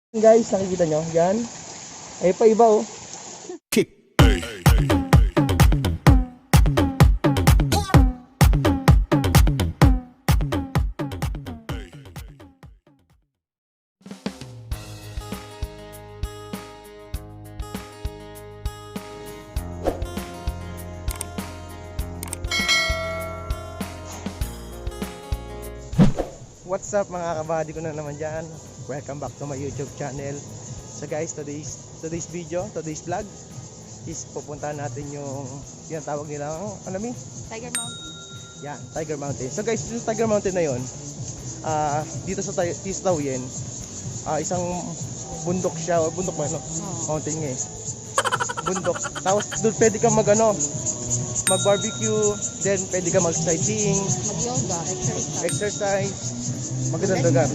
Guys, nakikita nyo? Yan. Ay pa iba oh. Kick. What's up mga kabady ko na naman dyan. Welcome back to my YouTube channel. So guys, today's video, today's vlog is pupuntahan natin yung tawag nila, ano mi? Tiger Mountain. Yan, Tiger Mountain. So guys, yung Tiger Mountain na yun, dito sa Taoyuan, isang bundok siya, o bundok ba no? Mountain nga eh. Bundok. Tapos doon pwede kang mag-barbecue, then pwede kang mag-sightseeing, Mag-yoga, exercise. magandang lugar.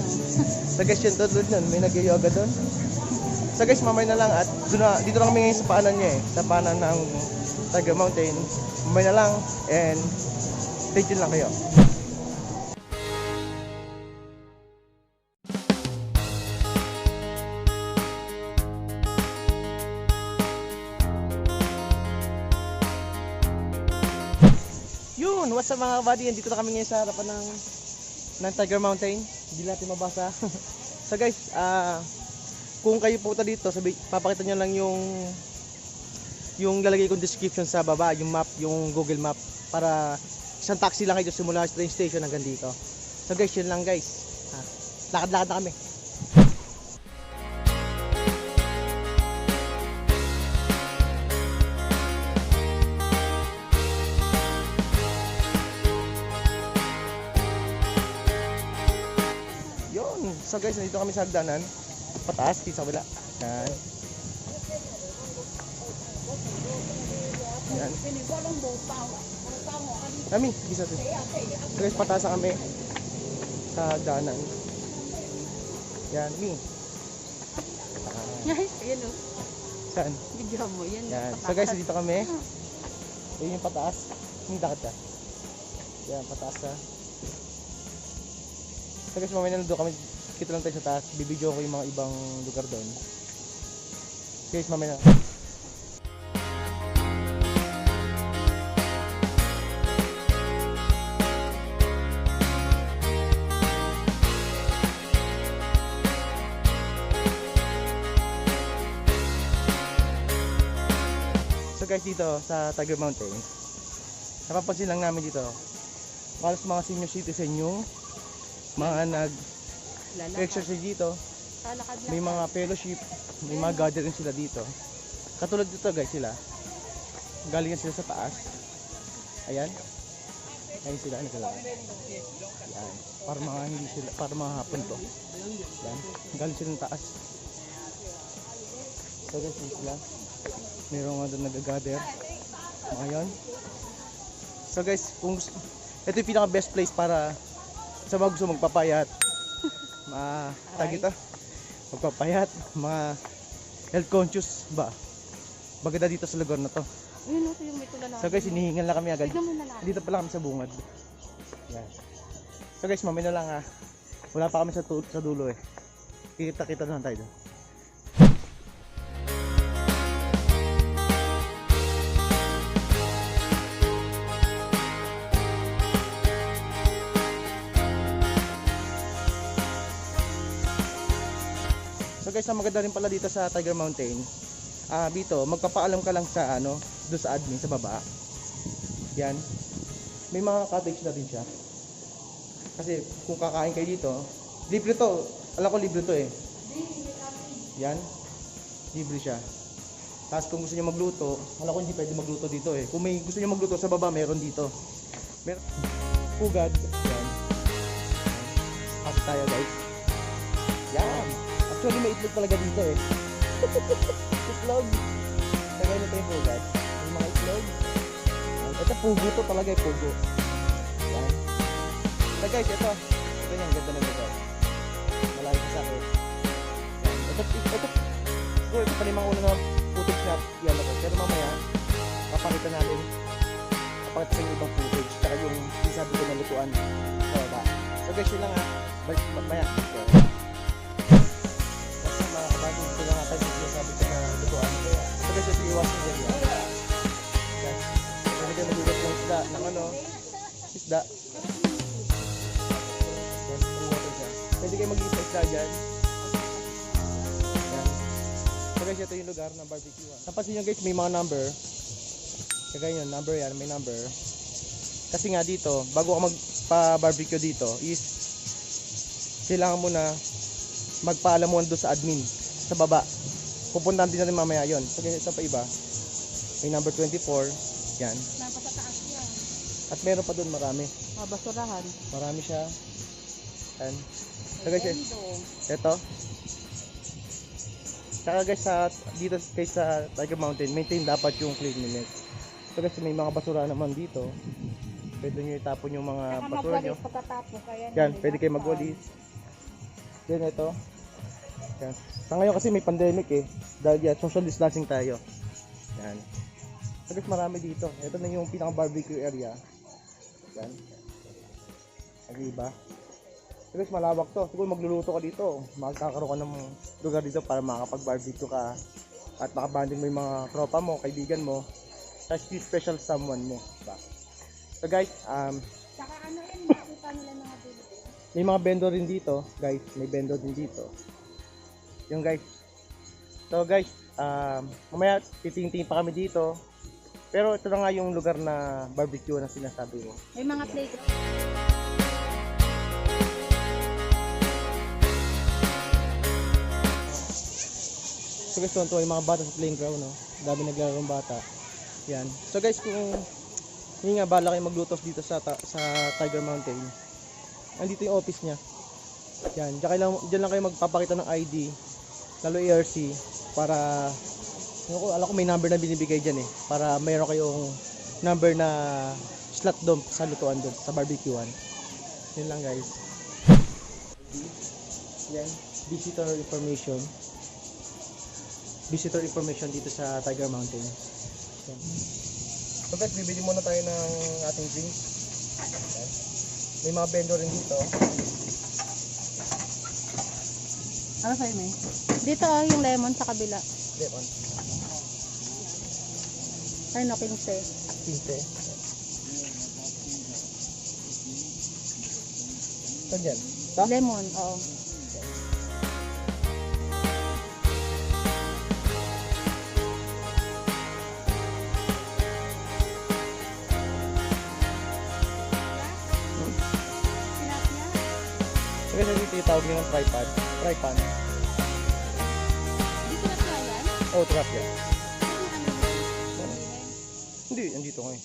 So guys, yun doon may nag-yoga doon. So guys, mamay na lang at dito lang kami ngayon sa paanan niya eh. Sa paanan ng Tiger Mountain. Mamay na lang and stay tuned lang kayo. Yun, what's up mga buddy? Dito na kami ngayon sa harapan ng Tiger Mountain. Hindi natin mabasa. So guys, kung kayo pupunta dito, papakita nyo lang yung lalagay kong description sa baba, yung map, yung Google Map, para isang taxi lang kayo simula sa train station hanggang dito. So guys, yun lang guys. Lakad-lakad na kami. So guys, nandito kami sa hagdanan. Pataas, dito sa kabila. Yan. Yan. Kami, bisa to. So guys, pataas na kami sa hagdanan. Yan, mi. Ayan o. Saan? Video mo. Yan. Yan. So guys, dito kami. Yan yung pataas. Hindi dakit ka. Yan, pataas ka. So guys, mamaya na doon kami. Kita lang tayo sa taas, bibidyo ko yung mga ibang lugar doon. Guys, mamaya na. So guys, dito sa Tiger Mountain, napapansin lang namin dito, halos mga senior citizen yung mga exercise dito. May mga fellowship, may mga gathering sila dito. Katulad dito guys sila. Galing sila sa taas. Ayan. Ayun sila naglalakad. Ayan. Para mga hindi sila, para mga hapon to. Ayan. Galing sila sa taas. So guys, yun sila. Mayroong nga doon nag-gather. Mga yun. So guys, ito yung pinaka best place para sa mga gusto magpapayat. Magpapayat, mga health conscious ba? Bagada dito sa lugar na to. Ayun o, yung may tula na. So guys, hinihingal na kami agad. Tignan mo na lang. Dito pala kami sa bungad. Yan. So guys, mamaya na lang ha. Wala pa kami sa dulo eh. Kita-kita na lang tayo doon. So guys, ang maganda rin pala dito sa Tiger Mountain, dito magpapaalam ka lang sa doon sa admin sa baba. Yan. May mga cottage na rin siya. Kasi kung kakain kayo dito, libre to. Alam ko libre to eh. Yan. Libre siya. Tapos kung gusto niyo magluto, alam ko hindi pwede magluto dito eh. Kung may gusto niyo magluto sa baba, meron dito. Meron pugad. Yan. Kasi tayo guys. Yan. Actually may itlog talaga dito eh. Itlog. Tagay na tayo pugad. May mga itlog. Ito pugo to talaga eh, pugo. Yan. So guys, ito yung ganda ng lugar. Malayo sa akin. Ito siguro ito pa yung mga unang footage na yan ako. Pero mamaya, papakita natin sa ibang footage. Tsaka yung sabi ko na lutuan sa baba. So guys, yun lang ha. Balik mamaya. Basta isda. Yan, may water siya. Pwede kayo mag-isda dyan. Yan. So guys, ito yung lugar ng barbecue. Napansin nyo guys, may mga number. Kagaya yun, number yan, may number. Kasi nga dito, bago ka magpa-barbecue dito, is kailangan mo na magpaalam mo doon sa admin, sa baba. Pupuntahan din natin mamaya yun. So guys, ito pa iba. May number 24. Yan. Napasataas yan. At meron pa doon marami. Basurahan. Marami siya. Yan. So guys, ito. Saka guys, dito guys sa Tiger Mountain, maintain dapat yung cleanliness. So guys, may mga basura naman dito. Pwede nyo itapon yung mga basura nyo. Pagkatapos. Yan, pwede kayo magwalis. Then ito. Yan. Sa ngayon kasi may pandemic eh. Dahil yan, social distancing tayo. Yan. So guys, marami dito. Ito na yung pinaka barbecue area. Yan. Arriba. So guys, malawak to. Siguro magluluto ka dito. Magkakaroon ka ng lugar dito para makakapag-barbecue ka. At makabanding mo yung mga tropa mo, kaibigan mo. Tapos yung special someone mo. Diba? So guys, Saka ano yan, makita nila mga video. may mga vendor rin dito. Guys, may vendor din dito. Yung guys. So guys, mamaya titingin pa kami dito. Pero ito na nga yung lugar na barbecue na sinasabi mo. May mga plate. So guys, ito yung mga bata sa playing ground, no? Dami naglalaro ng bata. Yan. So guys, kung hindi nga bala kayo maglutos dito sa Tiger Mountain, andito yung office niya. Yan. Diyan lang kayo magpapakita ng ID, lalo ARC, para alam ko may number na binibigay dyan eh, para mayroon kayong number na slot doon sa lutuan doon, sa barbecuean. Yun lang guys. Yan. Visitor information dito sa Tiger Mountain. Yan. So guys, bibili muna tayo ng ating drinks. Yan. May mga vendor rin dito. Ano sa'yo, May? Dito yung lemon sa kabila. Lemon. Ano, 15. 15. Saan dyan? Ta? Lemon, oo. So guys, dito yung tawag nilang tripod. Tripod. Dito na yan? Oh, trap yan. Hindi, andito nga eh.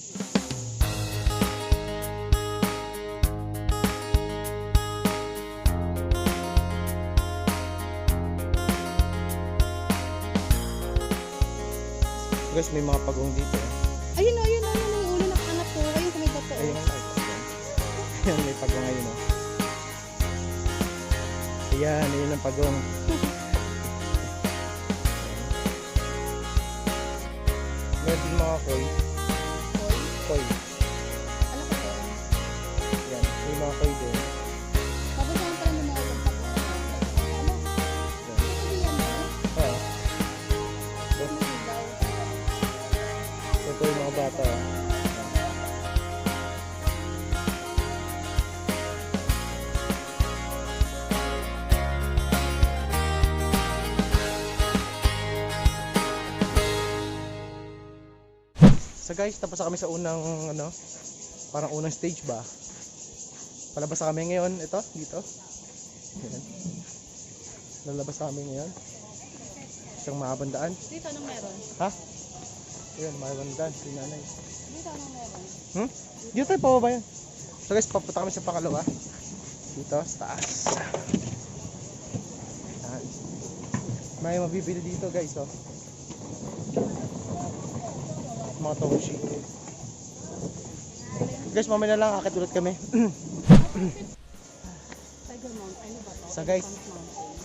Guys, may mga pagong dito. Ayun, yung ulo ng anak ko. Ayun, kung may bato. Ayun ang tripod. Ayan, may pagong ngayon oh. Ayan, ayun ang pagong. Meron din mga koi. Koi. Ano ko to? Yan, may mga koi din. Tapos yan pala ng mga yung bato. Ano? Yan. Hindi yan, no? Oo. Hindi daw. Ito yung mga bata. So guys, tapos na kami sa unang parang unang stage ba. Palabas na kami ngayon, ito, dito. Ayan. Lalabas na kami ngayon. Isang mahabang daan. Dito, anong meron? Ha? Ayan, mahabang daan, si nanay. Dito, anong meron? Dito tayo pababa yan. So guys, papunta kami sa pangalawa. Dito, sa taas. Ayan. May mabibili dito guys, oh. Mga toshi. Guys, mamaya na lang, akit ulit kami. Tiger Mountain. Ano ba to? So guys, Elephant Mountain.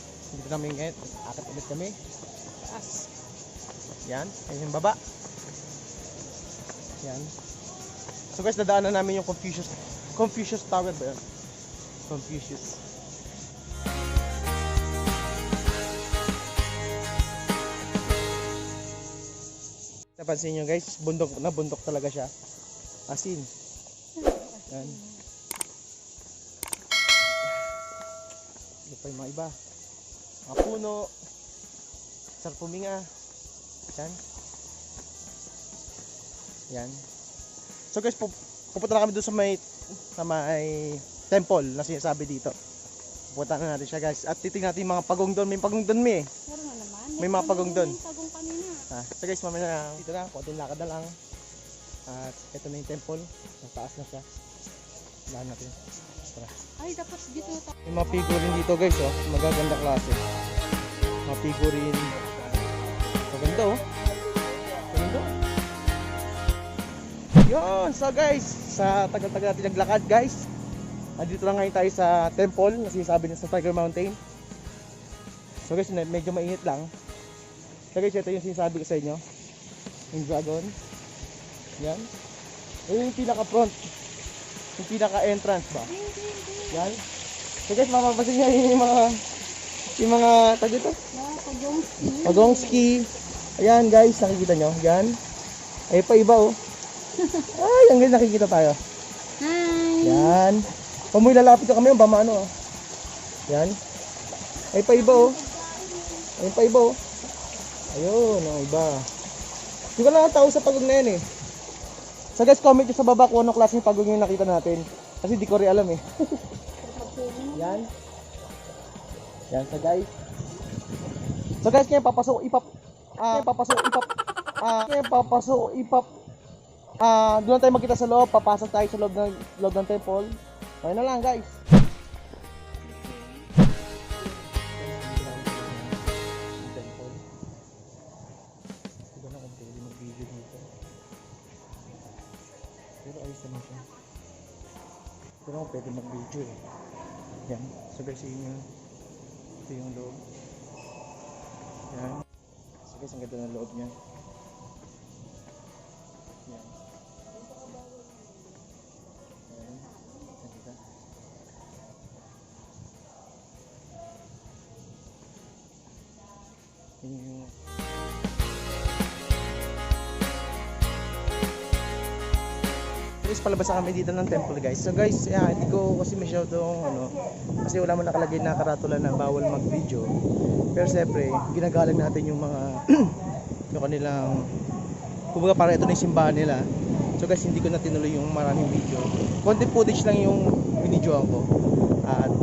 dito kami ngayon, akit ulit kami. Taas. Yan, ayun yung baba. Yan. So guys, dadaanan namin yung Confucius Tower ba yun? Confucius. Napansin nyo guys, bundok talaga siya. As in. Yan. Ito pa yung mga iba. Mga puno. Sarap puminga. Yan. Yan. So guys, pupunta na kami doon sa may temple na sinasabi dito. Pupunta na natin siya guys. At titignan natin yung mga pagong doon. May pagong doon eh. Meron na naman. May mga pagong doon. May pagong kanina. So guys, mamaya na. Dito na. Konting lakad na lang. At ito na yung temple. Sa taas na siya. Lahan natin. Tara. Ay, dapat dito na tayo. May mga figurine dito guys, oh. Magaganda klase. Mga figurine. Maganda oh. Maganda. Yun, so guys, sa tagal-tagal natin naglakad guys. Dito lang ngayon tayo sa temple na sinasabi niya sa Tiger Mountain. So guys, medyo mainit lang. So guys, ito yung sinasabi ko sa inyo. Yung dragon. Yan. Ito yung pinaka-front. Yung pinaka-entrance ba? Yan. So guys, mapapasin niya yung mga tag dito. Yeah, pagongski. Pagongski. Ayan guys, nakikita nyo. Yan. Ay pa iba oh. Ay, ang ganda nakikita tayo. Hi. Yan. Pamoy lalapit ka kami, bamano oh. Yan. Ay pa iba oh. Ay pa iba oh. Ayun, ang iba. Hindi ko lang tao sa pagong na yan eh. So guys, comment nyo sa baba kung anong klaseng pagong yung nakita natin. Kasi di ko rin alam eh. Yan. Yan so guys. So guys, kaya papasok doon tayo magkita sa loob, papasok tayo sa loob ng temple. Okay na lang guys. Pero ayos naman siya. Pero ako pwede mag-video eh. Yan. So guys, ito yung loob. Yan. So guys, ang ganda ng loob niya. Yan. Yan. Ganda. Yan yung guys, palabas na kami dito ng temple guys. So guys, hindi ko kasi masyadong kasi wala man nakalagay na karatula na bawal mag-video. Pero siyempre, ginagalang natin yung mga yung kanilang kumbaga para ito na yung simbahan nila. So guys, hindi ko na tinuloy yung maraming video. Konti footage lang yung binidyoan ko.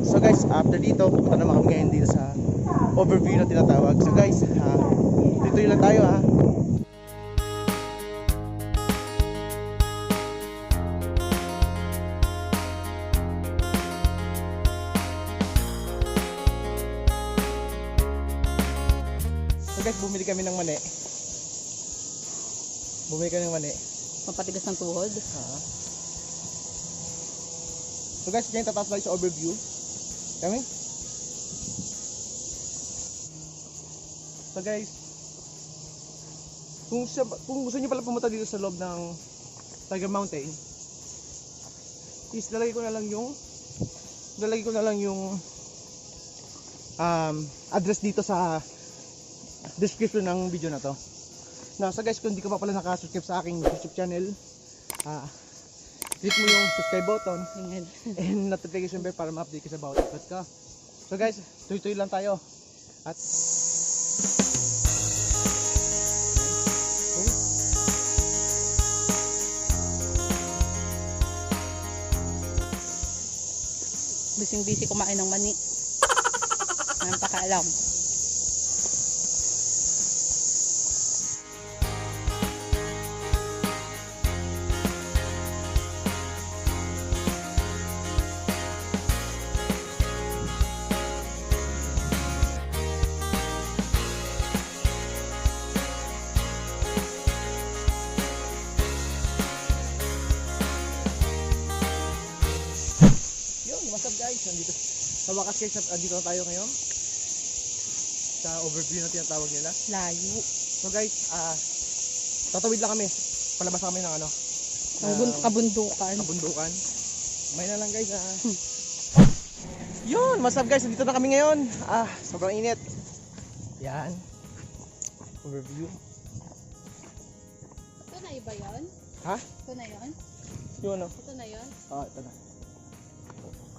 So guys, after dito, pupunta naman kami ngayon dito sa overview na tinatawag. So guys, tuloy lang tayo ha. So guys, bumili kami ng mani. Mapatigas ng tuhod. So guys, ngayon tataas tayo sa overview. Kami? So guys, kung gusto niyo pala pumunta dito sa loob ng Tiger Mountain, is lalagay ko na lang yung address dito sa description ng video na to. Now, so guys, kung hindi ka pa pala nakasubscribe sa aking YouTube channel, click mo yung subscribe button and notification bell para ma-update ka sa bawat upload ka. So guys, tuloy-tuloy lang tayo. At Bising-busy kumain ng mani. Ang pakaalam. what's up guys? Nandito sa wakas guys, nandito na tayo ngayon sa overview na tinatawag nila. Layo. So guys, tatawid lang kami. Palabas kami ng kabundukan. May na lang guys. Yun, what's up guys? Nandito na kami ngayon. Sobrang init. Yan. Overview. Ito na iba yun? Ha? Ito na yun? Yung ano? Ito na yun? Ito na.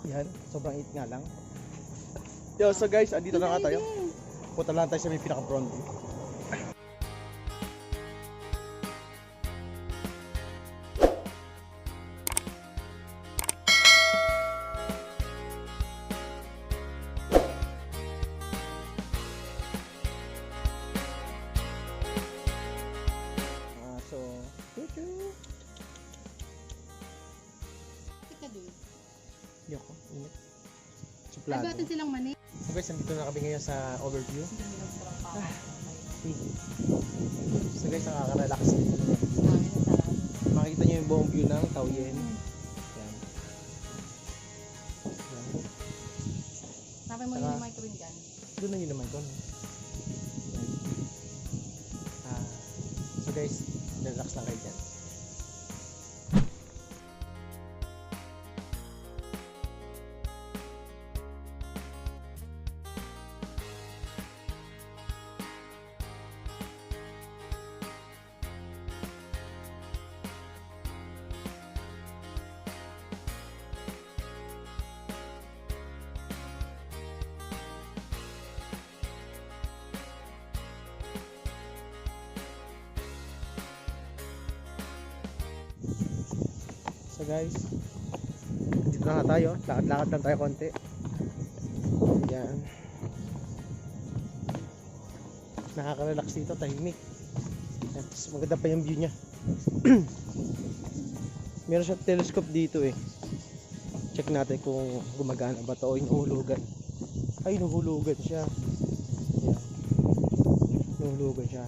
Yan, sobrang init nga lang. Yo, so guys, andito na nga tayo. Punta lang tayo sa may pinaka-front. So, Tika din. yoko, init. Ay, Suplado. natin silang mani. So guys, nandito na kami ngayon sa overview. So guys, nakaka-relax. Makita nyo yung buong view ng Taoyuan. Yan. Yan. Napay mo Saka- yung mic rin dyan. Doon na yun naman doon. Yan. So guys, relax lang kayo dyan. So guys, dito na nga tayo. Lakad-lakad lang tayo konti. Yan. Nakaka-relax dito, tahimik. At maganda pa yung view niya. Meron siyang telescope dito eh. Check natin kung gumagana ba to o inuhulugan. Ay, inuhulugan siya. Yan. Inuhulugan siya.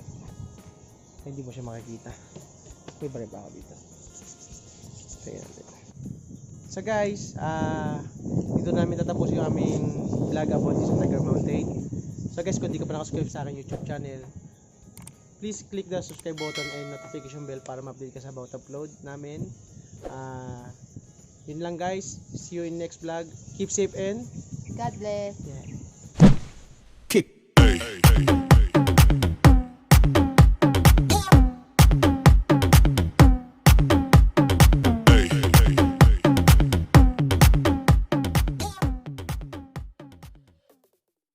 Ay, hindi mo siya makikita. May bari pa ako dito. So guys, dito namin tatapusin yung aming vlog about sa Tiger Mountain. So guys, kung di ka pa nakasubscribe sa aking YouTube channel, please click the subscribe button and notification bell para ma-update ka sa about upload namin. Yun lang guys, see you in next vlog. Keep safe and God bless. yeah.